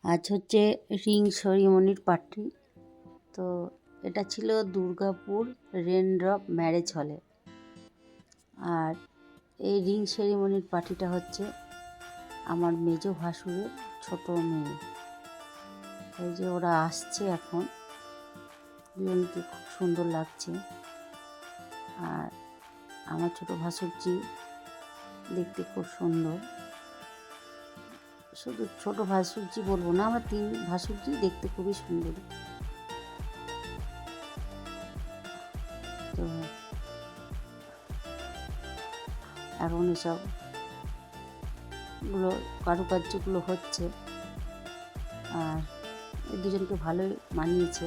আজ হচ্ছে ring সেরিমনির party. তো এটা ছিল দুর্গাপুর রেনড্রপ ম্যারেজ হলে। আর এই রিং সেরিমনির পার্টিটা হচ্ছে আমার মেজো ভাসুরের ছোট মেয়ে। এই যে ওরা আসছে এখন, দুজনকে খুব সুন্দর লাগছে। আর আমার ছোট ভাসুরজি দেখতে খুব সুন্দর। শুধু ছোট ভাসুরজি বলবো না, আমার 3 ভাসুরজি দেখতে খুবই সুন্দর। তো এখন এসবগুলো কারুকার্যগুলো হচ্ছে, আর এই দুজনকে ভালোই মানিয়েছে।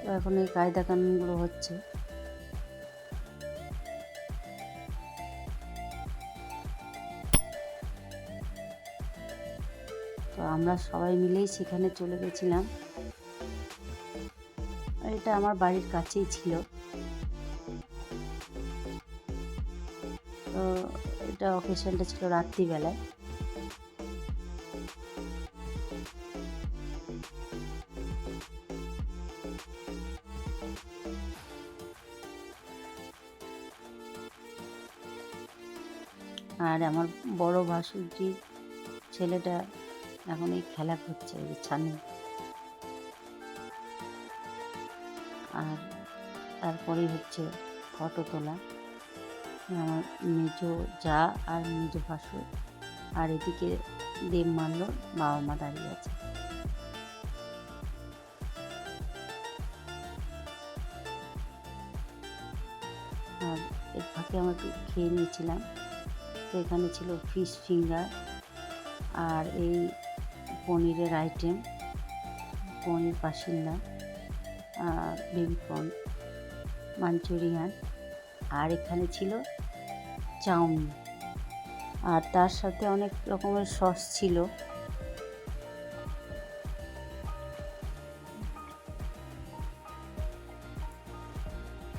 তো এখন এই কায়দা কানুনগুলো হচ্ছে। তো আমরা সবাই মিলেই সেখানে চলে গেছিলাম। আর এটা আমার বাড়ির কাছেই ছিল। তো এটা অকেশনটা ছিল রাত্রিবেলায়। আর আমার বড় ভাসুরজির ছেলেটা এখন এই খেলা করছে এই ছানে। আর তারপরেই হচ্ছে ফটো তোলা। আমার মেজো যা আর মেজো ভাসুর, আর এদিকে দেব মাল্যর বাবা মা দাঁড়িয়ে আছে। আর এর ফাঁকে আমরা একটু খেয়ে নিয়েছিলাম। তো এখানে ছিল ফিশ ফিঙ্গার, আর এই পনিরের আইটেম, পনির পাসিন্দা, বেবিকর্ন, মাঞ্চুরিয়ান, আর এখানে ছিল চাউমিন, আর তার সাথে অনেক রকমের সস ছিল।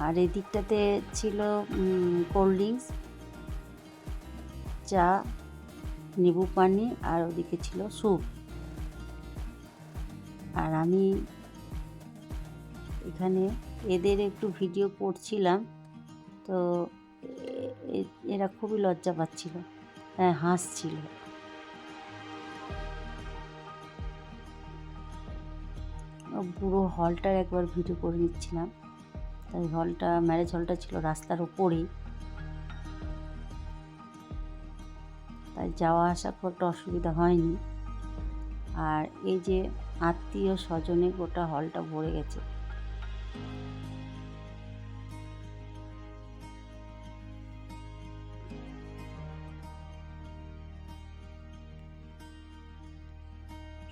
আর এই দিকটাতে ছিল কোল্ড ড্রিঙ্কস, চা, লেবু পানি, আর ওদিকে ছিল স্যুপ। আর আমি এখানে এদের একটু ভিডিও করছিলাম। তো এরা খুবই লজ্জা পাচ্ছিল, হাসছিল। পুরো হলটার একবার ভিডিও করে নিচ্ছিলাম। তাই হলটা, ম্যারেজ হলটা ছিল রাস্তার ওপরেই, তাই যাওয়া আসা খুব একটা অসুবিধা হয়নি। আর এই যে আত্মীয় স্বজনে গোটা হলটা ভরে গেছে।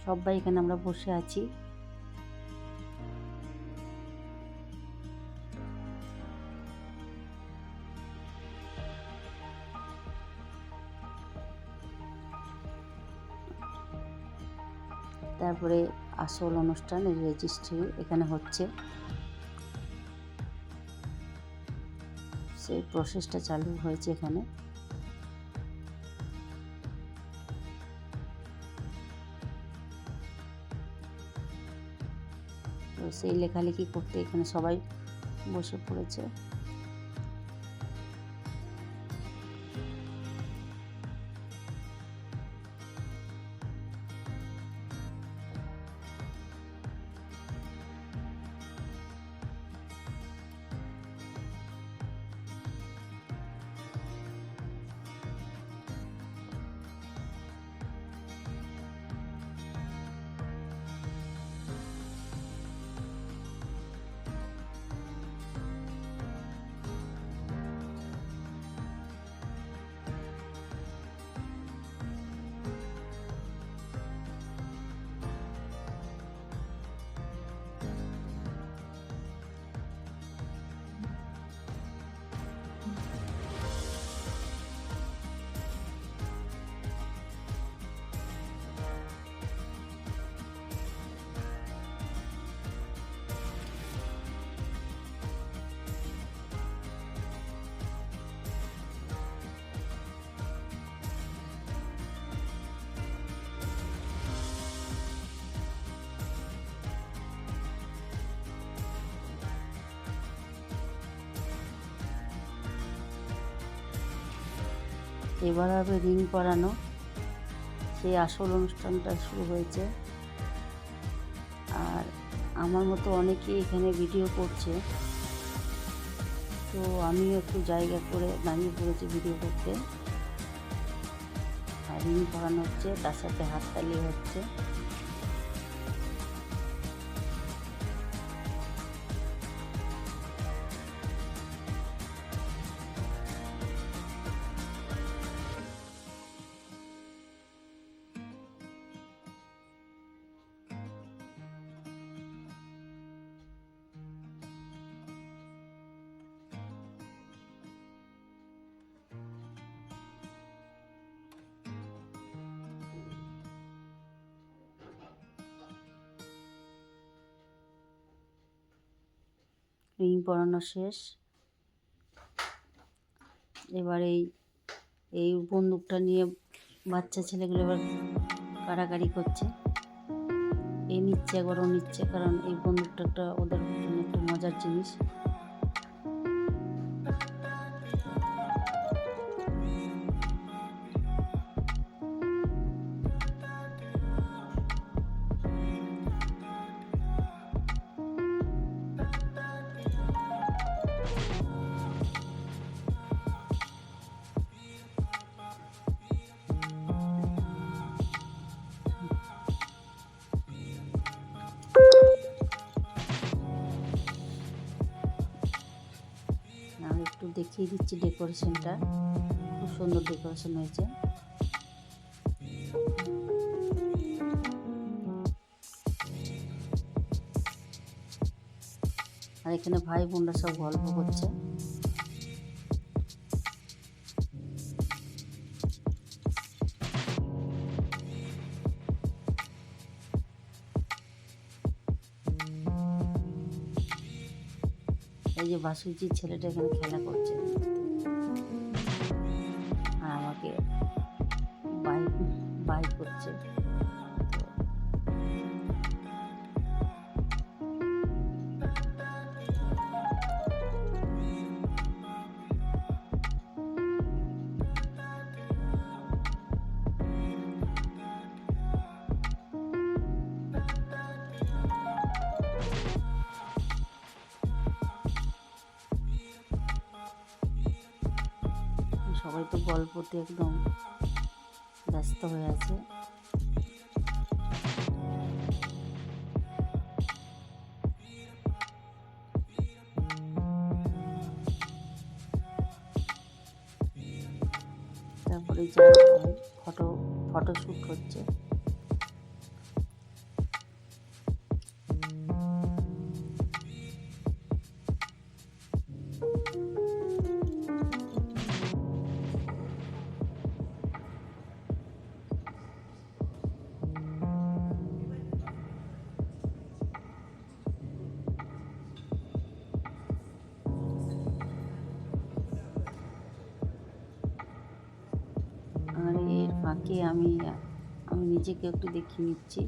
সবাই এখানে আমরা বসে আছি। তারপরে আসল অনুষ্ঠান, রেজিস্ট্রি এখানে হচ্ছে, সেই প্রসেসটা চালু হয়েছে এখানে। তো সেই লেখালেখি করতে এখানে সবাই বসে পড়েছে। এবার হবে রিং পরানো, সেই আসল অনুষ্ঠানটা শুরু হয়েছে। আর আমার মতো অনেকেই এখানে ভিডিও করছে, তো আমিও একটু জায়গা করে দাঁড়িয়ে পড়েছি ভিডিও করতে। আর রিং পরানো হচ্ছে, তার সাথে হাততালি হচ্ছে। রিং পরানো শেষ। এবার এই বন্দুকটা নিয়ে বাচ্চা ছেলেগুলো এবার কাড়াকাড়ি করছে। এই নিচ্ছে একবার ও নিচ্ছে, কারণ এই বন্দুকটা একটা ওদের জন্য একটু মজার জিনিস। আমি একটু দেখিয়ে দিচ্ছি ডেকোরেশনটা, খুব সুন্দর ডেকোরেশন হয়েছে। আর এখানে ভাই বোনরা সব গল্প করছে। এই যে বাসুজির ছেলেটা এখানে খেলা করছে, আর আমাকে বাই বাই করছে। সবাই তো গল্পতে একদম ব্যস্ত হয়ে আছে। তারপরে যা ফটোশ্যুট হচ্ছে। আর এর ফাঁকে আমি নিজেকে একটু দেখিয়ে নিচ্ছি।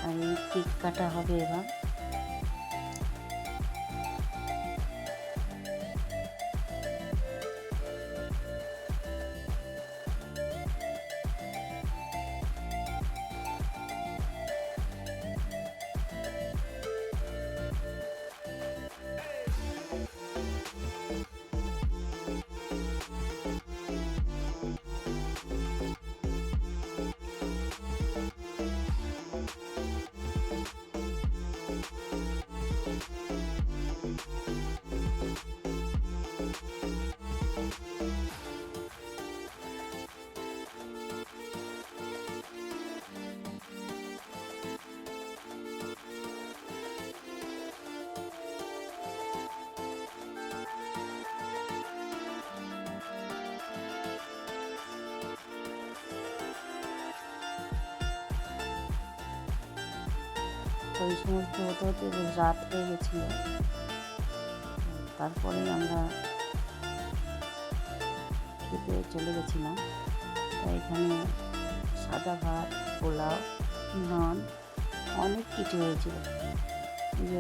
আর এই কেক কাটা হবে এবার। তো এই সমস্ত হতে হতে বেশ রাত হয়ে গেছিলো। তারপরে আমরা খেতে চলে গেছিলাম। তো এখানে সাদা ভাত, পোলাও, নান অনেক কিছু হয়েছিল। এই যে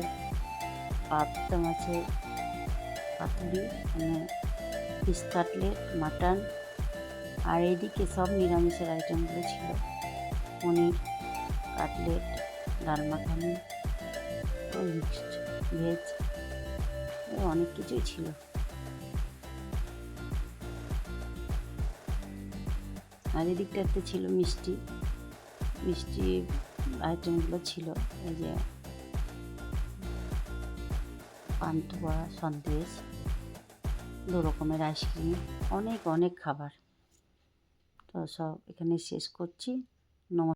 পাবদা মাছের পাতুরি, মানে ফিশ কাটলেট, মাটন, আর এইদিকে সব নিরামিষের আইটেমগুলো ছিল। পনির, কাটলেট, ডাল মাখানি, মিক্সড ভেজ, অনেক কিছুই ছিল। আর এদিকটাতে ছিল মিষ্টি আইটেমগুলো ছিল। এই যে পান্তুয়া, সন্দেশ, 2 রকমের আইসক্রিম, অনেক খাবার। তো সব এখানে শেষ করছি। নমস্কার।